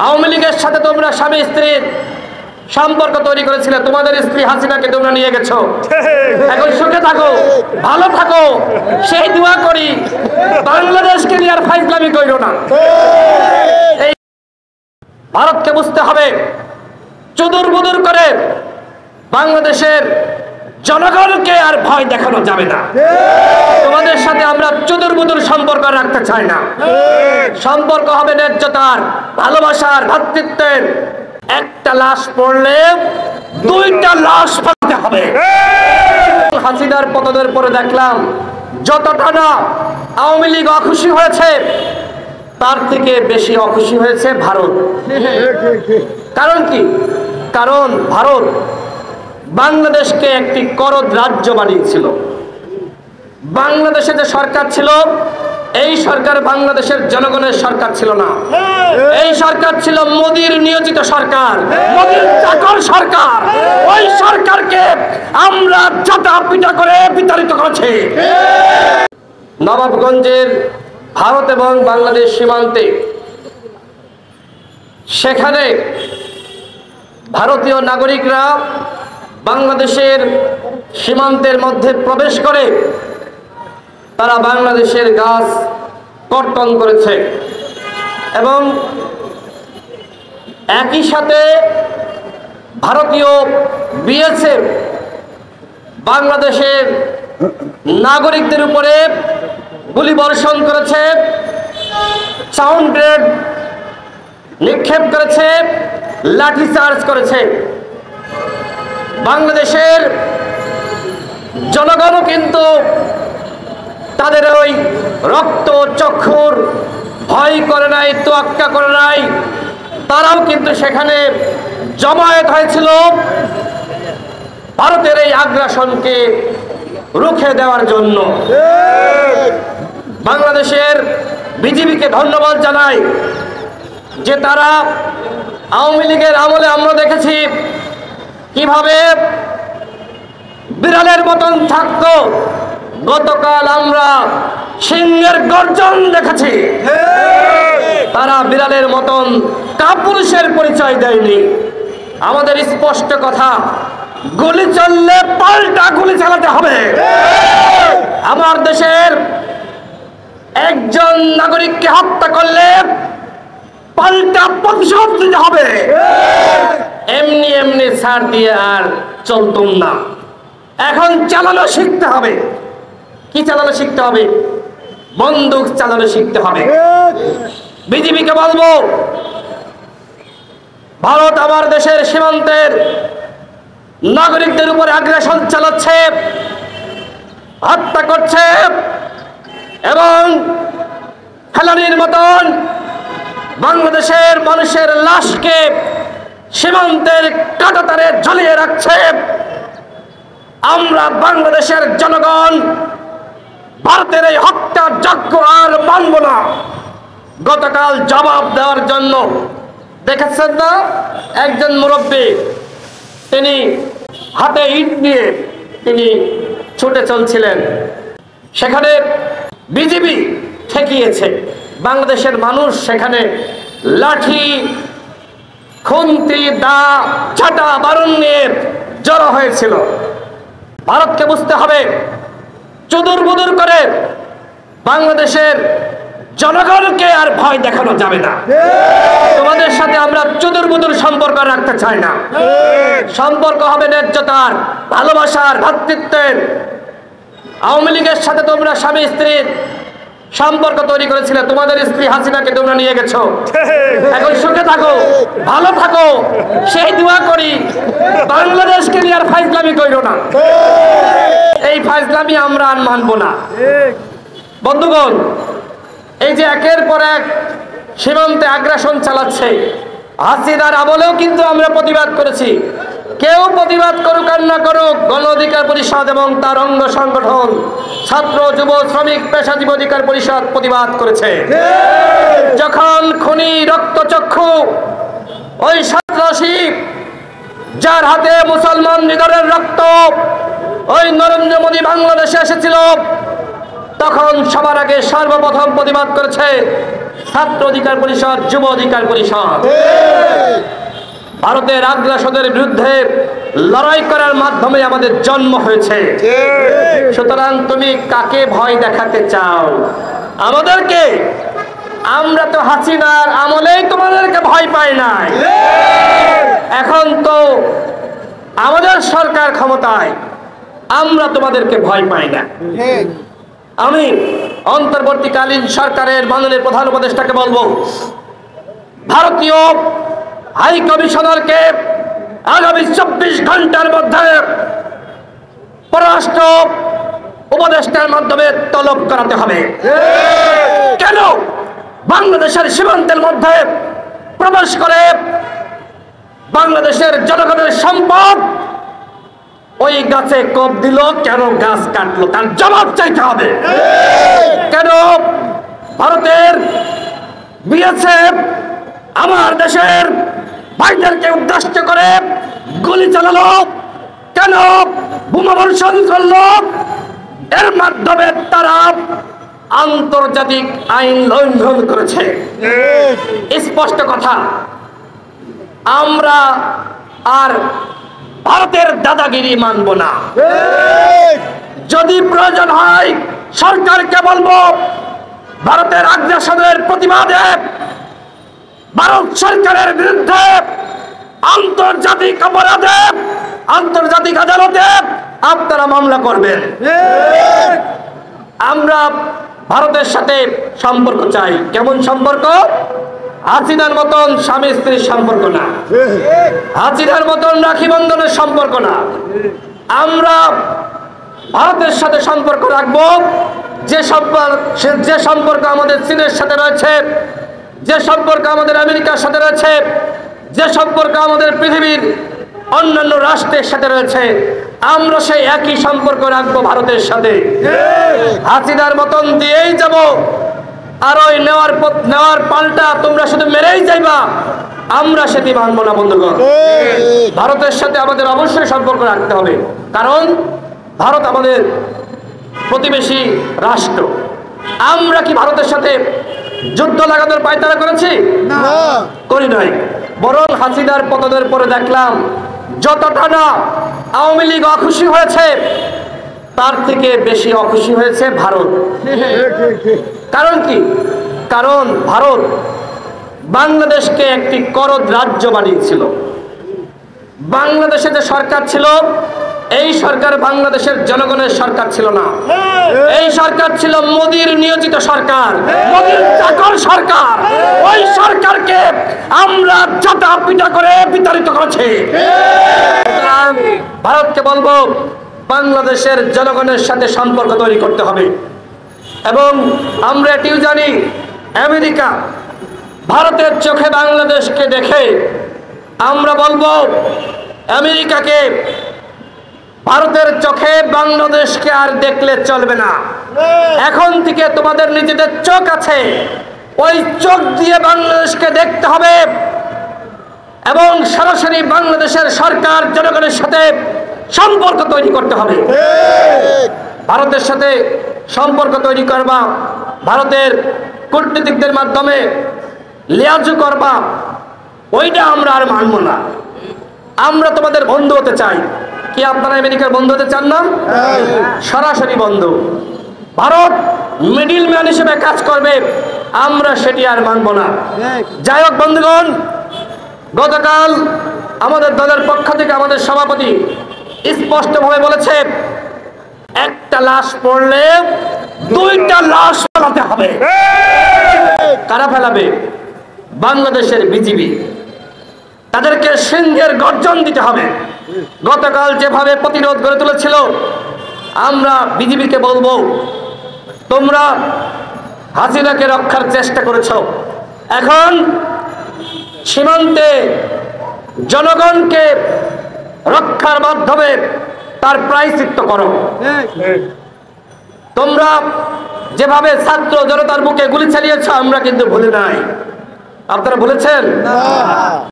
আওয়ামী লীগের সাথে তোমরা স্বামী স্ত্রীর সম্পর্ক তৈরি করেছিলে, তোমাদের স্ত্রী হাসিনাকে তোমরা নিয়ে গেছো। এখন সুখে থাকো, ভালো থাকো, সেই দোয়া করি। বাংলাদেশকে নিয়ে আর ফাইজলামি কইরো না। এই ভারতকে বুঝতে হবে, চুদুর বুদুর করে বাংলাদেশের জনগণকে আর ভয় দেখানো যাবে না। তোমাদের সাথে আমরা চুদুর বুদুর সম্পর্ক রাখতে চাই না। সম্পর্ক হবে ন্যায্যতার, ভালোবাসার, ভ্রাতৃত্বের। একটা লাশ পড়লে দুইটা লাশ ফেলতে হবে। হাসিনার পতনের পরে দেখলাম যতটা না আওয়ামী লীগ অখুশি হয়েছে, তার থেকে বেশি অখুশি হয়েছে ভারত। কারণ কি? কারণ ভারত বাংলাদেশকে একটি করদ রাজ্য বানিয়েছিল। বাংলাদেশে যে সরকার ছিল, এই সরকার বাংলাদেশের জনগণের সরকার ছিল না। এই সরকার ছিল মোদির নিয়োজিত সরকার, মোদির চাকর সরকার। ওই সরকারকে আমরা চাটা পিটা করে বিতাড়িত করেছি। নবাবগঞ্জের ভারত এবং বাংলাদেশ সীমান্তে, সেখানে ভারতীয় নাগরিকরা বাংলাদেশের সীমান্তের মধ্যে প্রবেশ করে তারা বাংলাদেশের গাছ কর্তন করেছে এবং একই সাথে ভারতীয় বিএসএফ বাংলাদেশের নাগরিকদের উপরে গুলিবর্ষণ করেছে, সাউন্ড গ্রেনেড নিক্ষেপ করেছে, লাঠিচার্জ করেছে। বাংলাদেশের জনগণও কিন্তু তাদের ওই রক্ত চক্ষুর ভয় করে নাই, তোয়াক্কা করে নাই। তারাও কিন্তু সেখানে জমায়েত হয়েছিল ভারতের এই আগ্রাসনকে রুখে দেওয়ার জন্য। বাংলাদেশের বিজিবিকে ধন্যবাদ জানাই যে তারা আওয়ামী লীগের আমলে আমরা দেখেছি কিভাবে বিড়ালের মতন থাকতো, গতকাল আমরা সিংহের গর্জন দেখেছি। তারা বিড়ালের মতন কাপুরুষের পরিচয় দেয়নি। আমাদের স্পষ্ট কথা, গুলি চললে পাল্টা গুলি চালাতে হবে। আমার দেশের একজন নাগরিককে হত্যা করলে পাল্টা প্রতিশোধ দিতে হবে। এমনি এমনি ছাড় দিয়ে আর চলতুম না। এখন চালানো শিখতে হবে। কি চালানো শিখতে হবে? বন্দুক চালানো শিখতে হবে। বিজিবিকে বলবো, ভারত আমার দেশের সীমান্তের নাগরিকদের উপর আগ্রাসন চালাচ্ছে, হত্যা করছে এবং ফেলানির মতন বাংলাদেশের মানুষের লাশকে সীমান্তের কাঁটাতারে ঝুলিয়ে রাখছে। আমরা বাংলাদেশের জনগণ ভারতের এই হত্যাযজ্ঞ আর মানব না। গতকাল জবাব দেওয়ার জন্য দেখেছেন না, একজন মুরব্বী তিনি হাতে ইট নিয়ে তিনি ছুটে চলছিলেন, সেখানে বিজিবি ঠেকিয়েছে। বাংলাদেশের মানুষ সেখানে লাঠি, খুন্তি, দা, ছাটা, বারুদ নিয়ে জড়ো হয়েছিল। ভারতকে বুঝতে হবে, চুদুর বুদুর করে বাংলাদেশের জনগণকে আর ভয় দেখানো যাবে না। তোমাদের সাথে আমরা চুদুর বুদুর সম্পর্ক রাখতে চাই না। সম্পর্ক হবে ন্যায্যতার, ভালোবাসার, ভ্রাতৃত্বের। আওয়ামী লীগের সাথে তোমরা স্বামী স্ত্রীর সম্পর্ক তৈরি করেছিলে, তোমাদের স্ত্রী হাসিনাকে তোমরা নিয়ে গেছো। এখন সুখে থাকো, ভালো থাকো, সেই দোয়া করি। বাংলাদেশকে নিয়ে আর ফাইজলামি কইরো না। এই ফাইজলামি আমরা আর মানবো না। বন্ধুগণ, এই যে একের পর এক সীমান্তে আগ্রাসন চালাচ্ছে, হাসিনার আমলেও কিন্তু আমরা প্রতিবাদ করেছি। কেউ প্রতিবাদ করুক আর না করুক, গণ অধিকার পরিষদ এবং তার অঙ্গ সংগঠন ছাত্র, যুব, শ্রমিক, পেশাজীবী অধিকার পরিষদ প্রতিবাদ করেছে। যখন খুনি রক্তচক্ষু ওই সন্ত্রাসী যার হাতে মুসলমান হৃদয়ের রক্ত ওই নরেন্দ্র মোদী বাংলাদেশে এসেছিল, তখন সবার আগে সর্বপ্রথম প্রতিবাদ করেছে ছাত্র অধিকার পরিষদ, যুব অধিকার পরিষদ। ভারতের আগ্রাসনের বিরুদ্ধে লড়াই করার মাধ্যমে আমাদের জন্ম হয়েছে। সুতরাং তুমি কাকে ভয় দেখাতে চাও? আমাদেরকে? আমরা তো হাসিনার আমলেই তোমাদেরকে ভয় পাই নাই। এখন তো আমাদের সরকার ক্ষমতায়, আমরা তোমাদেরকে ভয় পাই না। আমি অন্তর্বর্তীকালীন সরকারের মাননীয় প্রধান উপদেষ্টাকে বলবো, ভারতীয় হাই কমিশনারকে আগামী 24 ঘন্টার মধ্যে পররাষ্ট্র উপদেষ্টার মাধ্যমে তলব করাতে হবে। কেন বাংলাদেশের সীমান্তের মধ্যে প্রবেশ করে বাংলাদেশের জনগণের সম্পদ ওই গাছে কোপ দিল, কেন গাছ কাটলো, তার জবাব চাইতে হবে। কেন ভারতের বিএসএফ আমার দেশের ভাইদেরকে উদ্দেশ্য করে গুলি চালালো, কেন বোমা বর্ষণ করলো? এর মাধ্যমে তারা আন্তর্জাতিক আইন লঙ্ঘন করেছে। স্পষ্ট কথা, আমরা আর ভারতের দাদাগিরি মানব না। যদি প্রয়োজন হয় সরকারকে বলবো, ভারতের আগ্রাসনের প্রতিবাদে ভারত সরকারের বিরুদ্ধে আন্তর্জাতিক অপরাধে, আন্তর্জাতিক আদালতে আপনারা মামলা করবেন। আমরা ভারতের সাথে সম্পর্ক চাই। কেমন সম্পর্ক? হাসিনার মতন স্বামী স্ত্রীর সম্পর্ক না, হাসিনার মতন রাখি বন্ধনের সম্পর্ক না। আমরা ভারতের সাথে সম্পর্ক রাখবো যে সম্পর্ক আমাদের চীনের সাথে রয়েছে, যে সম্পর্ক আমাদের আমেরিকার সাথে রয়েছে, যে সম্পর্ক আমাদের পৃথিবীর অন্যান্য রাষ্ট্রের সাথে রয়েছে, আমরা সেই একই সম্পর্ক রাখবো ভারতের সাথে। হাসিনার মতন দিয়েই যাব, আর ওই নেওয়ার পাল্টা তোমরা শুধু মেরেই যাইবা, আমরা সেটি মানব না বন্ধুগণ। ভারতের সাথে আমাদের অবশ্যই সম্পর্ক রাখতে হবে, কারণ ভারত আমাদের প্রতিবেশী রাষ্ট্র। আমরা কি ভারতের সাথে যুদ্ধ লাগানোর পায়তারা করেছি? করি নাই। বরং হাসিনার পতনের পরে দেখলাম যতটা না আওয়ামী লীগ অখুশি হয়েছে, তার থেকে বেশি অখুশি হয়েছে ভারত। কারণ কি? কারণ ভারত বাংলাদেশকে একটি করদ রাজ্য বানিয়েছিল। বাংলাদেশে যে সরকার ছিল, এই সরকার বাংলাদেশের জনগণের সরকার ছিল না। এই সরকার ছিল মোদির নিয়োজিত সরকার, মোদির চাকর সরকার। ওই সরকারকে আমরা চাটা পিটা করে বিতাড়িত করেছি। ভারতকে বলবো, বাংলাদেশের জনগণের সাথে সম্পর্ক তৈরি করতে হবে। এবং আমরা এটিও জানি, আমেরিকা ভারতের চোখে বাংলাদেশকে দেখে আমরা বলবো আমেরিকাকে, ভারতের চোখে বাংলাদেশকে আর দেখলে চলবে না। এখন থেকে তোমাদের নিজেদের চোখ আছে, ওই চোখ দিয়ে বাংলাদেশকে দেখতে হবে এবং সরাসরি বাংলাদেশের সরকার জনগণের সাথে সম্পর্ক তৈরি করতে হবে। ভারতের সাথে সম্পর্ক তৈরি করবা, ভারতের কূটনীতিকদের মাধ্যমে লিয়াজু করবা, ওইটা আমরা আর মানব না। আমরা তোমাদের বন্ধু হতে চাই। কি আপনারা আমেরিকার বন্ধু হতে চান না? সরাসরি বন্ধু। ভারত মিডিল ম্যান হিসেবে কাজ করবে, আমরা সেটি আর মানব না। যাই হোক বন্ধুগণ, গতকাল আমাদের দলের পক্ষ থেকে আমাদের সভাপতি স্পষ্টভাবে বলেছে, একটা লাশ পড়লে দুইটা লাশ ফেলাতে হবে। কারা ফেলাবে? বাংলাদেশের বিজিবি। তাদেরকে সিংহের গর্জন দিতে হবে। গতকাল যেভাবে প্রতিরোধ গড়ে তুলেছিল, আমরা বিজিবিকে বলবো, তোমরা হাসিনাকে রক্ষার চেষ্টা করেছ, এখন সীমান্তে জনগণকে রক্ষার মাধ্যমে তার প্রায়শ্চিত্ত করো। তোমরা যেভাবে ছাত্র জনতার বুকে গুলি চালিয়েছ, আমরা কিন্তু ভুলি নাই। আপনারা ভুলেছেন?